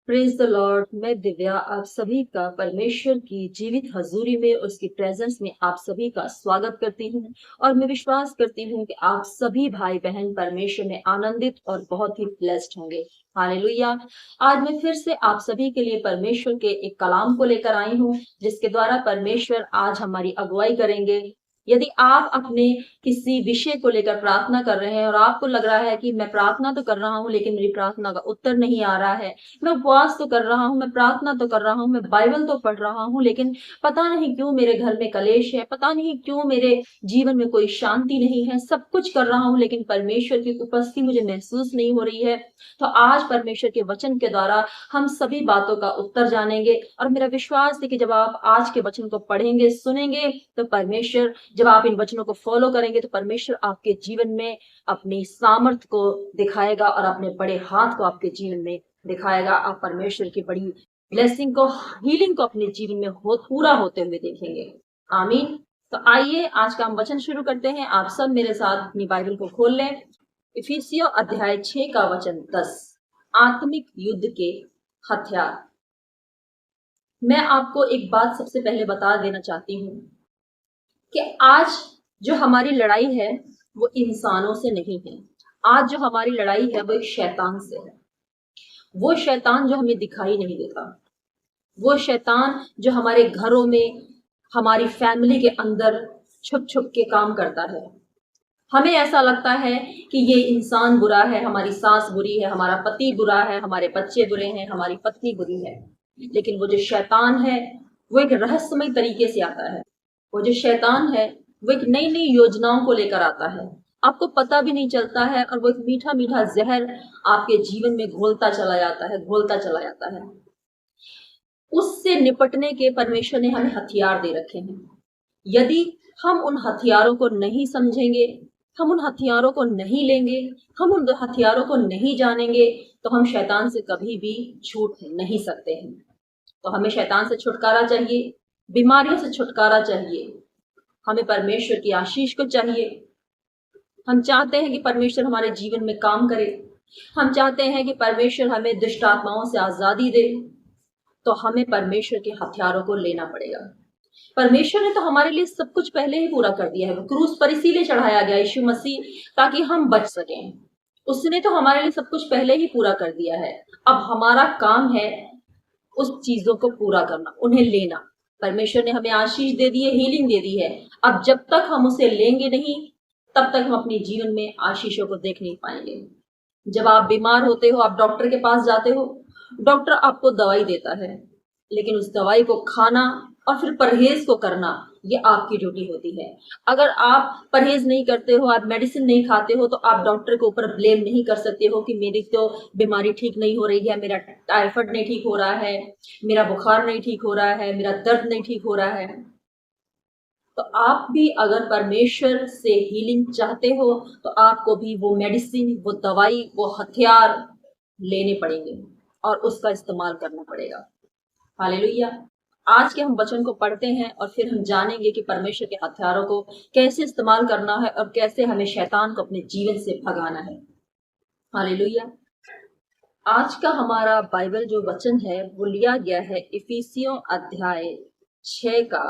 Praise the Lord. मैं दिव्या आप सभी का परमेश्वर की जीवित हजूरी में उसकी प्रेजेंस में आप सभी का स्वागत करती हूँ। और मैं विश्वास करती हूँ कि आप सभी भाई बहन परमेश्वर में आनंदित और बहुत ही ब्लेस्ड होंगे। हालेलुया। आज मैं फिर से आप सभी के लिए परमेश्वर के एक कलाम को लेकर आई हूँ, जिसके द्वारा परमेश्वर आज हमारी अगुवाई करेंगे। यदि आप अपने किसी विषय को लेकर प्रार्थना कर रहे हैं और आपको लग रहा है कि मैं प्रार्थना तो कर रहा हूँ लेकिन मेरी प्रार्थना का उत्तर नहीं आ रहा है, मैं उपवास तो कर रहा हूँ, मैं प्रार्थना तो कर रहा हूँ, मैं बाइबल तो पढ़ रहा हूँ, लेकिन पता नहीं क्यों मेरे घर में कलेश है, पता नहीं क्यों मेरे जीवन में कोई शांति नहीं है, सब कुछ कर रहा हूँ लेकिन परमेश्वर की उपस्थिति मुझे महसूस नहीं हो रही है। तो आज परमेश्वर के वचन के द्वारा हम सभी बातों का उत्तर जानेंगे। और मेरा विश्वास है कि जब आप आज के वचन को पढ़ेंगे, सुनेंगे, तो परमेश्वर, जब आप इन वचनों को फॉलो करेंगे तो परमेश्वर आपके जीवन में अपनी सामर्थ को दिखाएगा और अपने बड़े हाथ को आपके जीवन में दिखाएगा। आप परमेश्वर की बड़ी ब्लेसिंग को, हीलिंग को अपने जीवन में पूरा होते हुए देखेंगे। आमीन। तो आइए आज का हम वचन शुरू करते हैं। आप सब मेरे साथ अपनी बाइबल को खोल लें। इफिसियों अध्याय 6 का वचन 10, आत्मिक युद्ध के हथियार। मैं आपको एक बात सबसे पहले बता देना चाहती हूँ कि आज जो हमारी लड़ाई है वो इंसानों से नहीं है। आज जो हमारी लड़ाई है वो एक शैतान से है। वो शैतान जो हमें दिखाई नहीं देता, वो शैतान जो हमारे घरों में, हमारी फैमिली के अंदर छुप छुप के काम करता है। हमें ऐसा लगता है कि ये इंसान बुरा है, हमारी सास बुरी है, हमारा पति बुरा है, हमारे बच्चे बुरे हैं, हमारी पत्नी बुरी है। लेकिन वो जो शैतान है वो एक रहस्यमय तरीके से आता है। वो जो शैतान है वो एक नई नई योजनाओं को लेकर आता है, आपको पता भी नहीं चलता है, और वो एक मीठा मीठा जहर आपके जीवन में घोलता चला जाता है, घोलता चला जाता है। उससे निपटने के परमेश्वर ने हमें हथियार दे रखे हैं। यदि हम उन हथियारों को नहीं समझेंगे, हम उन हथियारों को नहीं लेंगे, हम उन हथियारों को नहीं जानेंगे, तो हम शैतान से कभी भी छूट नहीं सकते हैं। तो हमें शैतान से छुटकारा चाहिए, बीमारियों से छुटकारा चाहिए, हमें परमेश्वर की आशीष को चाहिए। हम चाहते हैं कि परमेश्वर हमारे जीवन में काम करे, हम चाहते हैं कि परमेश्वर हमें दुष्ट आत्माओं से आजादी दे। तो हमें परमेश्वर के हथियारों को लेना पड़ेगा। परमेश्वर ने तो हमारे लिए सब कुछ पहले ही पूरा कर दिया है। वो क्रूस पर इसीलिए चढ़ाया गया यीशु मसीह, ताकि हम बच सकें। उसने तो हमारे लिए सब कुछ पहले ही पूरा कर दिया है। अब हमारा काम है उस चीजों को पूरा करना, उन्हें लेना। परमेश्वर ने हमें आशीष दे दी है, हीलिंग दे दी है। अब जब तक हम उसे लेंगे नहीं, तब तक हम अपने जीवन में आशीषों को देख नहीं पाएंगे। जब आप बीमार होते हो, आप डॉक्टर के पास जाते हो, डॉक्टर आपको दवाई देता है, लेकिन उस दवाई को खाना और फिर परहेज को करना, ये आपकी ड्यूटी होती है। अगर आप परहेज नहीं करते हो, आप मेडिसिन नहीं खाते हो, तो आप डॉक्टर के ऊपर ब्लेम नहीं कर सकते हो कि मेरी तो बीमारी ठीक नहीं हो रही है, मेरा टाइफाइड नहीं ठीक हो रहा है, मेरा बुखार नहीं ठीक हो रहा है, मेरा दर्द नहीं ठीक हो रहा है। तो आप भी अगर परमेश्वर से हीलिंग चाहते हो, तो आपको भी वो मेडिसिन, वो दवाई, वो हथियार लेने पड़ेंगे और उसका इस्तेमाल करना पड़ेगा। हालेलुया। आज के हम वचन को पढ़ते हैं और फिर हम जानेंगे कि परमेश्वर के हथियारों को कैसे इस्तेमाल करना है और कैसे हमें शैतान को अपने जीवन से भगाना है। हालेलुया। आज का हमारा बाइबल जो वचन है वो लिया गया है इफिसियों अध्याय 6 का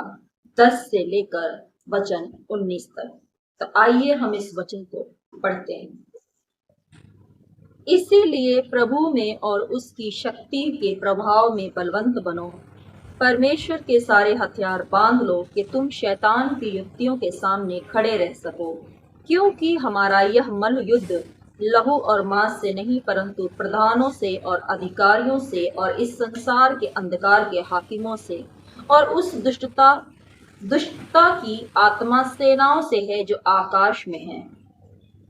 10 से लेकर वचन 19 तक। तो आइए हम इस वचन को पढ़ते हैं। इसीलिए प्रभु में और उसकी शक्ति के प्रभाव में बलवंत बनो। परमेश्वर के सारे हथियार बांध लो कि तुम शैतान की युक्तियों के सामने खड़े रह सको, क्योंकि हमारा यह मल युद्ध लहू और मांस से नहीं, परंतु प्रधानों से और अधिकारियों से और इस संसार के अंधकार के हाकिमों से और उस दुष्टता की आत्मा सेनाओं से है जो आकाश में है।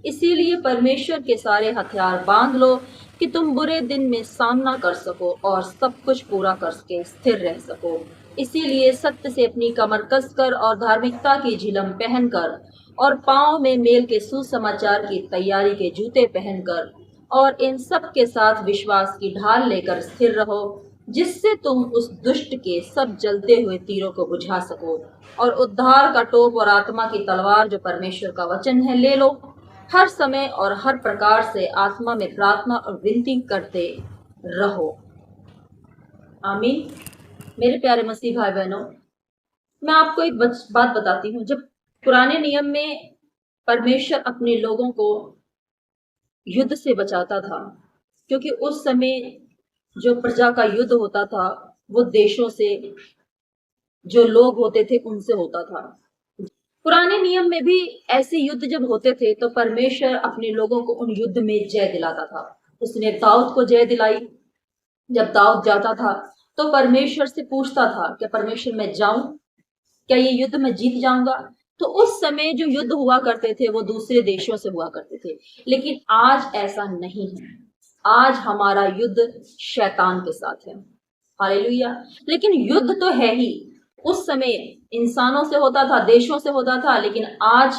इसीलिए परमेश्वर के सारे हथियार बांध लो कि तुम बुरे दिन में सामना कर सको और सब कुछ पूरा करके स्थिर रह सको। इसीलिए सत्य से अपनी कमर कसकर और धार्मिकता की झिलम पहनकर और पांव में मेल के सुसमाचार की तैयारी के जूते पहनकर और इन सब के साथ विश्वास की ढाल लेकर स्थिर रहो, जिससे तुम उस दुष्ट के सब जलते हुए तीरों को बुझा सको। और उद्धार का टोप और आत्मा की तलवार जो परमेश्वर का वचन है ले लो। हर समय और हर प्रकार से आत्मा में प्रार्थना और विनती करते रहो। आमीन। मेरे प्यारे मसीह भाई बहनों, मैं आपको एक बात बताती हूँ। जब पुराने नियम में परमेश्वर अपने लोगों को युद्ध से बचाता था, क्योंकि उस समय जो प्रजा का युद्ध होता था वो देशों से, जो लोग होते थे उनसे होता था। पुराने नियम में भी ऐसे युद्ध जब होते थे तो परमेश्वर अपने लोगों को उन युद्ध में जय दिलाता था। उसने दाऊद को जय दिलाई। जब दाऊद जाता था तो परमेश्वर से पूछता था, क्या परमेश्वर मैं जाऊं, क्या ये युद्ध मैं जीत जाऊंगा? तो उस समय जो युद्ध हुआ करते थे वो दूसरे देशों से हुआ करते थे। लेकिन आज ऐसा नहीं है। आज हमारा युद्ध शैतान के साथ है। हालेलुया। लेकिन युद्ध तो है ही। उस समय इंसानों से होता था, देशों से होता था, लेकिन आज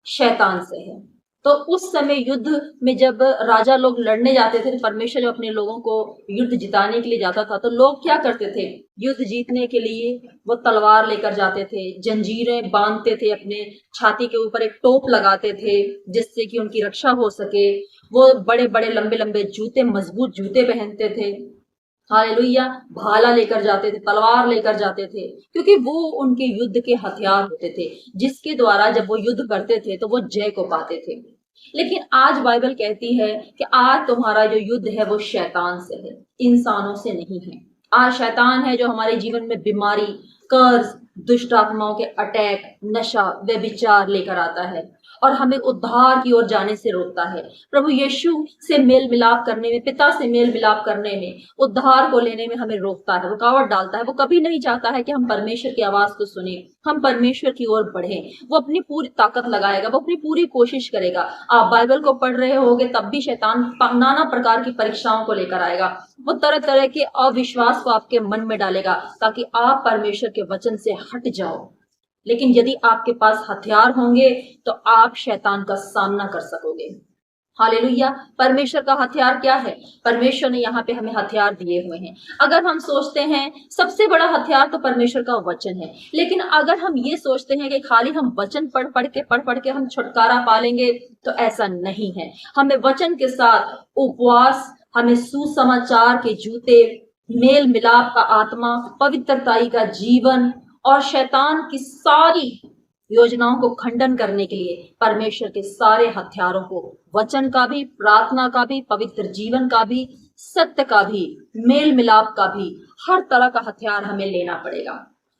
शैतान से है। तो उस समय युद्ध में जब राजा लोग लड़ने जाते थे, तो परमेश्वर जब अपने लोगों को युद्ध जिताने के लिए जाता था तो लोग क्या करते थे? युद्ध जीतने के लिए वो तलवार लेकर जाते थे, जंजीरें बांधते थे, अपने छाती के ऊपर एक टोप लगाते थे जिससे कि उनकी रक्षा हो सके। वो बड़े बड़े लंबे लंबे जूते, मजबूत जूते पहनते थे। हालेलुया। भाला लेकर जाते थे, तलवार लेकर जाते थे, क्योंकि वो उनके युद्ध के हथियार होते थे जिसके द्वारा जब वो युद्ध करते थे तो वो जय को पाते थे। लेकिन आज बाइबल कहती है कि आज तुम्हारा जो युद्ध है वो शैतान से है, इंसानों से नहीं है। आज शैतान है जो हमारे जीवन में बीमारी, कर्ज, दुष्ट आत्माओं के अटैक, नशा, व्यभिचार लेकर आता है और हमें उद्धार की ओर जाने से रोकता है। प्रभु यीशु से मेल मिलाप करने में, पिता से मेल मिलाप करने में, उद्धार को लेने में हमें रोकता है, रुकावट डालता है। वो कभी नहीं चाहता है कि हम परमेश्वर की आवाज को सुने, हम परमेश्वर की ओर बढ़े। वो अपनी पूरी ताकत लगाएगा, वो अपनी पूरी कोशिश करेगा। आप बाइबल को पढ़ रहे होगे तब भी शैतान नाना प्रकार की परीक्षाओं को लेकर आएगा। वो तरह तरह के अविश्वास को आपके मन में डालेगा ताकि आप परमेश्वर के वचन से हट जाओ। लेकिन यदि आपके पास हथियार होंगे तो आप शैतान का सामना कर सकोगे। हालेलुया। परमेश्वर का हथियार क्या है? परमेश्वर ने यहाँ पे हमें हथियार दिए हुए हैं। अगर हम सोचते हैं सबसे बड़ा हथियार तो परमेश्वर का वचन है, लेकिन अगर हम ये सोचते हैं कि खाली हम वचन पढ़ पढ़ के हम छुटकारा पा लेंगे, तो ऐसा नहीं है। हमें वचन के साथ उपवास, हमें सुसमाचार के जूते, मेल मिलाप का आत्मा, पवित्रताई का जीवन और शैतान की सारी योजनाओं को खंडन करने के लिए परमेश्वर के सारे हथियारों को, वचन का भी, प्रार्थना का भी, पवित्र जीवन का भी, सत्य का भी, मेल मिलाप का भी, हर तरह का हथियार हमें लेना पड़ेगा।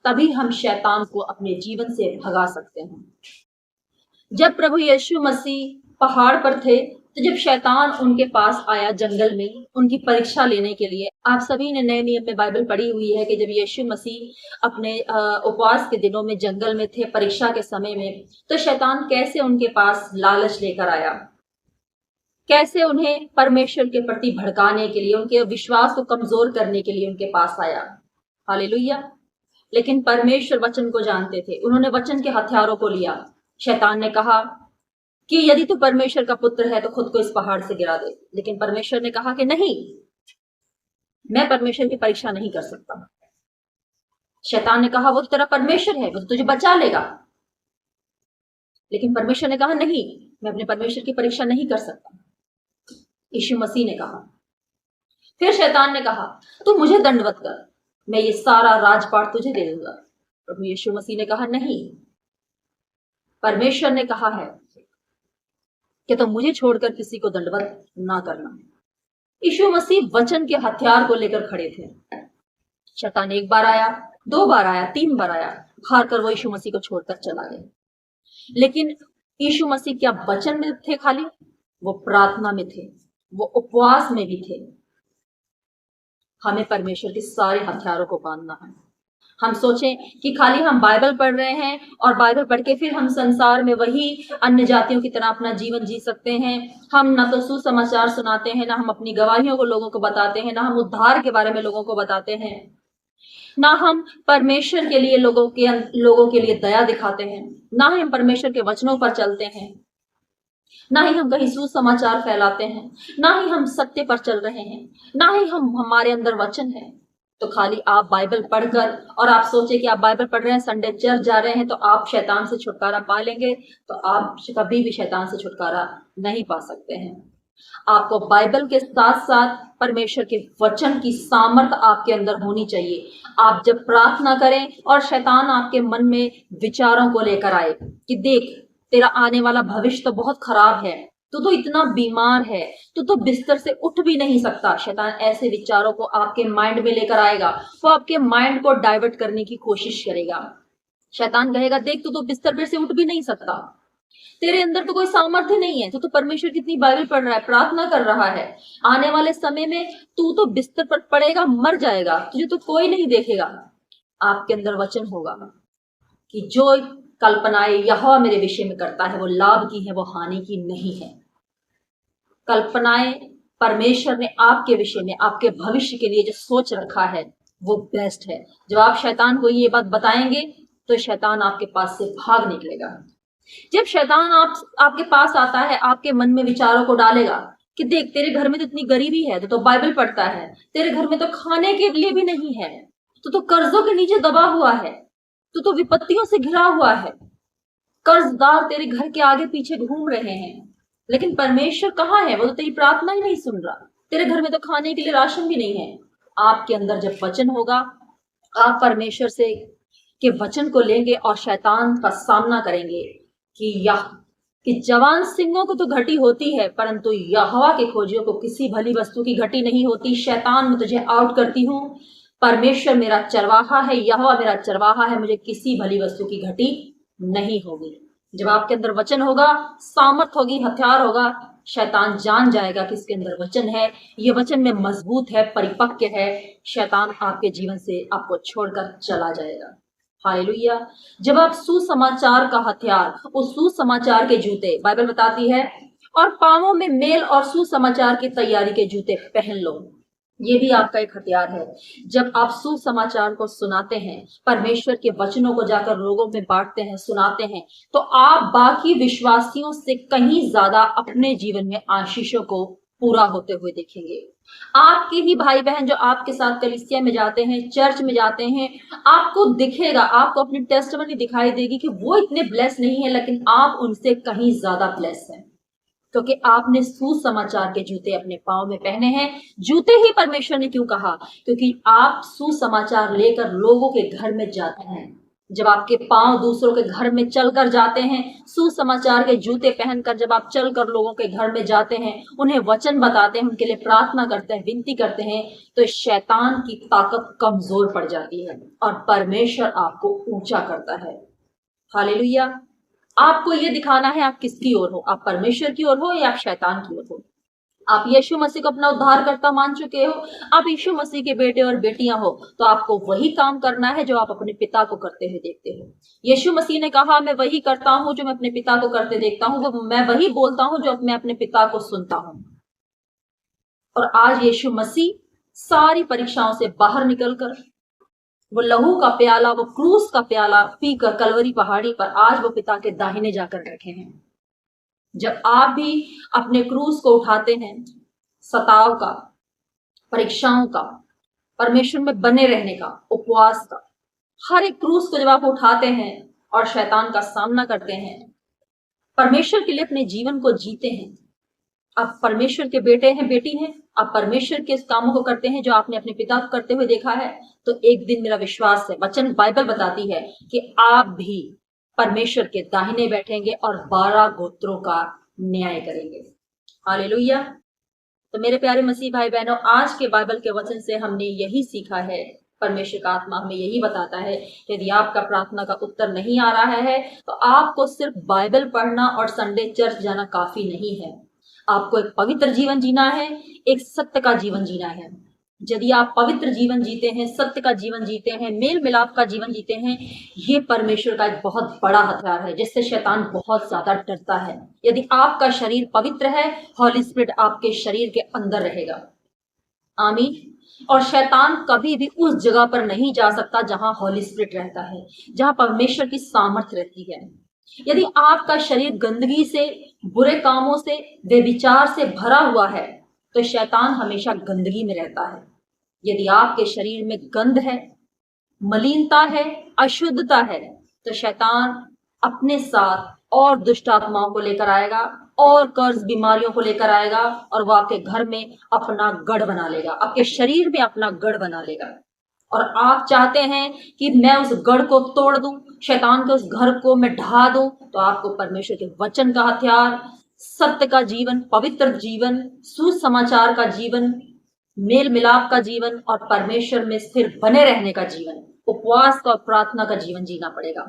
तभी हम शैतान को अपने जीवन से भगा सकते हैं। जब प्रभु यीशु मसीह पहाड़ पर थे तो जब शैतान उनके पास आया जंगल में उनकी परीक्षा लेने के लिए, आप सभी ने नए नियम में बाइबल पढ़ी हुई है कि जब यीशु मसीह अपने उपवास के दिनों में जंगल में थे, परीक्षा के समय में, तो शैतान कैसे उनके पास लालच लेकर आया, कैसे उन्हें परमेश्वर के प्रति भड़काने के लिए, उनके विश्वास को कमजोर करने के लिए उनके पास आया। हालेलुया। लेकिन परमेश्वर वचन को जानते थे, उन्होंने वचन के हथियारों को लिया। शैतान ने कहा कि यदि तू परमेश्वर का पुत्र है तो खुद को इस पहाड़ से गिरा दे। लेकिन परमेश्वर ने कहा कि नहीं, मैं परमेश्वर की परीक्षा नहीं कर सकता। शैतान ने कहा वो तो तेरा परमेश्वर है, वो तो तुझे बचा लेगा। लेकिन परमेश्वर ने कहा नहीं, मैं अपने परमेश्वर की परीक्षा नहीं कर सकता। यीशु मसीह ने कहा, फिर शैतान ने कहा तू मुझे दंडवत कर, मैं ये सारा राजपाट तुझे दे दूंगा। प्रभु यीशु मसीह ने कहा नहीं, परमेश्वर ने कहा है कि तुम मुझे छोड़कर किसी को दंडवत ना करना। यीशु मसीह वचन के हथियार को लेकर खड़े थे। शैतान एक बार आया, 2 बार आया, 3 बार आया, हार कर वो यीशु मसीह को छोड़कर चला गया। लेकिन यीशु मसीह क्या वचन में थे खाली? वो प्रार्थना में थे, वो उपवास में भी थे। हमें परमेश्वर के सारे हथियारों को बांधना है। हम सोचें कि खाली हम बाइबल पढ़ रहे हैं और बाइबल पढ़ के फिर हम संसार में वही अन्य जातियों की तरह अपना जीवन जी सकते हैं। हम ना तो सुसमाचार सुनाते हैं, ना हम अपनी गवाहियों को लोगों को बताते हैं, ना हम उद्धार के बारे में लोगों को बताते हैं, ना हम परमेश्वर के लिए लोगों के लिए दया दिखाते हैं, ना ही हम परमेश्वर के वचनों पर चलते हैं, ना ही हम कहीं सुसमाचार फैलाते हैं, ना ही हम सत्य पर चल रहे हैं, ना ही हमारे अंदर वचन है। तो खाली आप बाइबल पढ़कर और आप सोचे कि आप बाइबल पढ़ रहे हैं, संडे चर्च जा रहे हैं तो आप शैतान से छुटकारा पा लेंगे, तो आप कभी भी शैतान से छुटकारा नहीं पा सकते हैं। आपको बाइबल के साथ साथ परमेश्वर के वचन की सामर्थ आपके अंदर होनी चाहिए। आप जब प्रार्थना करें और शैतान आपके मन में विचारों को लेकर आए कि देख, तेरा आने वाला भविष्य तो बहुत खराब है, तू तो इतना बीमार है, तू तो बिस्तर से उठ भी नहीं सकता। शैतान ऐसे विचारों को आपके माइंड में लेकर आएगा, वो आपके माइंड को डाइवर्ट करने की कोशिश करेगा। शैतान कहेगा, देख तू तो बिस्तर पे से उठ भी नहीं सकता, तेरे अंदर तो कोई सामर्थ्य नहीं है, तू तो परमेश्वर कितनी बाइबल पढ़ रहा है, प्रार्थना कर रहा है, आने वाले समय में तू तो बिस्तर पर पड़ेगा, मर जाएगा, तुझे तो कोई नहीं देखेगा। आपके अंदर वचन होगा कि जो कल्पनाएं यहोवा मेरे विषय में करता है वो लाभ की है, वो हानि की नहीं है। कल्पनाएं परमेश्वर ने आपके विषय में, आपके भविष्य के लिए जो सोच रखा है वो बेस्ट है। जब आप शैतान को ये बात बताएंगे तो शैतान आपके पास से भाग निकलेगा। जब शैतान आपके पास आता है, आपके मन में विचारों को डालेगा कि देख, तेरे घर में तो इतनी गरीबी है, तो बाइबल पढ़ता है, तेरे घर में तो खाने के लिए भी नहीं है, तो कर्जों के नीचे दबा हुआ है, तो विपत्तियों से घिरा हुआ है, कर्जदार तेरे घर के आगे पीछे घूम रहे हैं, लेकिन परमेश्वर कहाँ है, वो तो तेरी प्रार्थना ही नहीं सुन रहा, तेरे घर में तो खाने के लिए राशन भी नहीं है। आपके अंदर जब वचन होगा, आप परमेश्वर से के वचन को लेंगे और शैतान का सामना करेंगे कि जवान सिंहों को तो घटी होती है, परंतु यहोवा के खोजियों को किसी भली वस्तु की घटी नहीं होती। शैतान, मैं तुझे आउट करती हूँ, परमेश्वर मेरा चरवाहा है, यहोवा मेरा चरवाहा है, मुझे किसी भली वस्तु की घटी नहीं होगी। जब आपके अंदर वचन होगा, सामर्थ होगी, हथियार होगा, शैतान जान जाएगा कि इसके अंदर वचन है, ये वचन में मजबूत है, परिपक्व है, शैतान आपके जीवन से आपको छोड़कर चला जाएगा। हालेलुया। जब आप सुसमाचार का हथियार, उस सुसमाचार के जूते, बाइबल बताती है, और पांवों में मेल और सुसमाचार की तैयारी के जूते पहन लो, ये भी आपका एक हथियार है। जब आप सुसमाचार को सुनाते हैं, परमेश्वर के वचनों को जाकर लोगों में बांटते हैं, सुनाते हैं, तो आप बाकी विश्वासियों से कहीं ज्यादा अपने जीवन में आशीषों को पूरा होते हुए देखेंगे। आपके ही भाई बहन जो आपके साथ कलीसिया में जाते हैं, चर्च में जाते हैं, आपको दिखेगा, आपको अपनी टेस्टमनी दिखाई देगी कि वो इतने ब्लेस नहीं है, लेकिन आप उनसे कहीं ज्यादा ब्लेस हैं, क्योंकि आपने सुसमाचार के जूते अपने पांव में पहने हैं। जूते ही परमेश्वर ने क्यों कहा? क्योंकि आप सुसमाचार लेकर लोगों के घर में जाते हैं। जब आपके पांव दूसरों के घर में चलकर जाते हैं, सुसमाचार के जूते पहनकर जब आप चलकर लोगों के घर में जाते हैं, उन्हें वचन बताते हैं, उनके लिए प्रार्थना करते हैं, विनती करते हैं, तो शैतान की ताकत कमजोर पड़ जाती है और परमेश्वर आपको ऊंचा करता है। हालेलुया। आपको ये दिखाना है आप किसकी ओर हो, आप परमेश्वर की ओर हो या आप शैतान की ओर हो। आप यीशु मसीह को अपना उद्धारकर्ता मान चुके हो, आप यीशु मसीह के बेटे और बेटियां हो, तो आपको वही काम करना है जो आप अपने पिता को करते हुए देखते हो। यीशु मसीह ने कहा, मैं वही करता हूं जो मैं अपने पिता को करते देखता हूं, वो मैं वही बोलता हूं जो मैं अपने पिता को सुनता हूं। और आज यीशु मसीह सारी परीक्षाओं से बाहर निकलकर वो लहू का प्याला, वो क्रूस का प्याला पीकर कलवरी पहाड़ी पर आज वो पिता के दाहिने जाकर रखे हैं। जब आप भी अपने क्रूस को उठाते हैं, सताव का, परीक्षाओं का, परमेश्वर में बने रहने का, उपवास का, हर एक क्रूस को जब आप उठाते हैं और शैतान का सामना करते हैं, परमेश्वर के लिए अपने जीवन को जीते हैं, आप परमेश्वर के बेटे हैं, बेटी हैं, आप परमेश्वर के कामों को करते हैं जो आपने अपने पिता को करते हुए देखा है, तो एक दिन मेरा विश्वास है, वचन बाइबल बताती है कि आप भी परमेश्वर के दाहिने बैठेंगे और 12 गोत्रों का न्याय करेंगे। हालेलुया। तो मेरे प्यारे मसीह भाई बहनों, आज के बाइबल के वचन से हमने यही सीखा है, परमेश्वर का आत्मा हमें यही बताता है, यदि आपका प्रार्थना का उत्तर नहीं आ रहा है तो आपको सिर्फ बाइबल पढ़ना और संडे चर्च जाना काफी नहीं है। आपको एक पवित्र जीवन जीना है, एक सत्य का जीवन जीना है। यदि आप पवित्र जीवन जीते हैं, सत्य का जीवन जीते हैं, मेल मिलाप का जीवन जीते हैं, ये परमेश्वर का एक बहुत बड़ा हथियार है जिससे शैतान बहुत ज्यादा डरता है। यदि आपका शरीर पवित्र है, हॉली स्पिरिट आपके शरीर के अंदर रहेगा। आमीन। और शैतान कभी भी उस जगह पर नहीं जा सकता जहां हॉली स्पिरिट रहता है, जहां परमेश्वर की सामर्थ्य रहती है। यदि आपका शरीर गंदगी से, बुरे कामों से, व्यभिचार से भरा हुआ है, तो शैतान हमेशा गंदगी में रहता है। यदि आपके शरीर में गंध है, मलिनता है, अशुद्धता है, तो शैतान अपने साथ और दुष्ट आत्माओं को लेकर आएगा और कर्ज बीमारियों को लेकर आएगा और वो आपके घर में अपना गढ़ बना लेगा, आपके शरीर में अपना गढ़ बना लेगा। और आप चाहते हैं कि मैं उस गढ़ को तोड़ दूं, शैतान के उस घर को मैं ढा दूं, तो आपको परमेश्वर के वचन का हथियार, सत्य का जीवन, पवित्र जीवन, सुसमाचार का जीवन, मेल मिलाप का जीवन और परमेश्वर में स्थिर बने रहने का जीवन, उपवास और प्रार्थना का जीवन जीना पड़ेगा।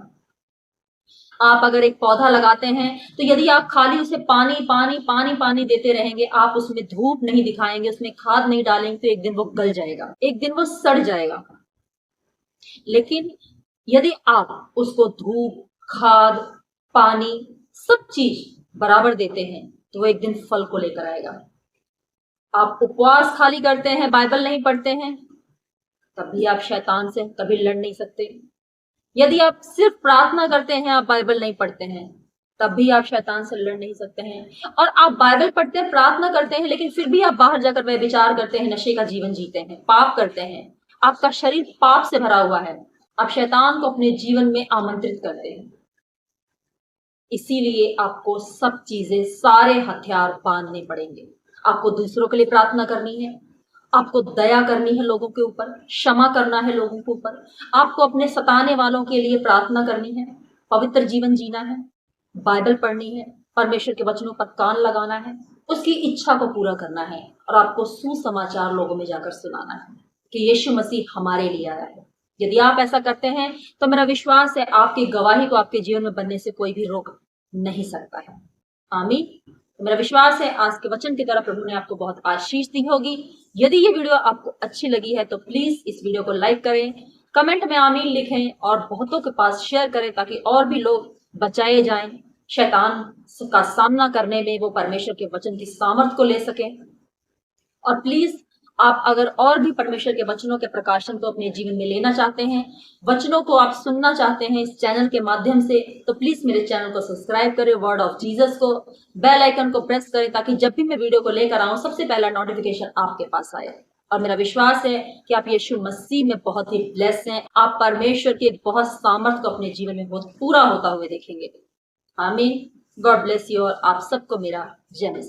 आप अगर एक पौधा लगाते हैं तो यदि आप खाली उसे पानी पानी पानी पानी देते रहेंगे, आप उसमें धूप नहीं दिखाएंगे, उसमें खाद नहीं डालेंगे, तो एक दिन वो गल जाएगा, एक दिन वो सड़ जाएगा। लेकिन यदि आप उसको धूप, खाद, पानी, सब चीज बराबर देते हैं तो वो एक दिन फल को लेकर आएगा। आप उपवास खाली करते हैं, बाइबल नहीं पढ़ते हैं, तब भी आप शैतान से कभी लड़ नहीं सकते। यदि आप सिर्फ प्रार्थना करते हैं, आप बाइबल नहीं पढ़ते हैं, तब भी आप शैतान से लड़ नहीं सकते हैं। और आप बाइबल पढ़ते हैं, प्रार्थना करते हैं, लेकिन फिर भी आप बाहर जाकर व्यभिचार करते हैं, नशे का जीवन जीते हैं, पाप करते हैं, आपका शरीर पाप से भरा हुआ है, आप शैतान को अपने जीवन में आमंत्रित करते हैं। इसीलिए आपको सब चीजें, सारे हथियार बांधने पड़ेंगे। आपको दूसरों के लिए प्रार्थना करनी है, आपको दया करनी है लोगों के ऊपर, क्षमा करना है लोगों के ऊपर, आपको अपने सताने वालों के लिए प्रार्थना करनी है, पवित्र जीवन जीना है, बाइबल पढ़नी है, परमेश्वर के वचनों पर कान लगाना है, उसकी इच्छा को पूरा करना है और आपको सुसमाचार लोगों में जाकर सुनाना है कि यीशु मसीह हमारे लिए आया है। यदि आप ऐसा करते हैं तो मेरा विश्वास है आपकी गवाही को आपके जीवन में बनने से कोई भी रोक नहीं सकता है। आमीन। तो मेरा विश्वास है आज के वचन की तरह प्रभु ने आपको बहुत आशीष दी होगी। यदि ये वीडियो आपको अच्छी लगी है तो प्लीज इस वीडियो को लाइक करें, कमेंट में आमीन लिखें और बहुतों के पास शेयर करें ताकि और भी लोग बचाए जाएं, शैतान का सामना करने में वो परमेश्वर के वचन की सामर्थ को ले सकें। और प्लीज आप अगर और भी परमेश्वर के वचनों के प्रकाशन को अपने जीवन में लेना चाहते हैं, वचनों को आप सुनना चाहते हैं इस चैनल के माध्यम से, तो प्लीज मेरे चैनल को सब्सक्राइब करें, वर्ड ऑफ जीसस को, बेल आइकन को प्रेस करें ताकि जब भी मैं वीडियो को लेकर आऊं सबसे पहला नोटिफिकेशन आपके पास आए। और मेरा विश्वास है कि आप यीशु मसीह में बहुत ही ब्लेस हैं, आप परमेश्वर के बहुत सामर्थ को अपने जीवन में बहुत पूरा होता हुए देखेंगे। आमीन। गॉड ब्लेस यू और आप सबको मेरा जय मसीह।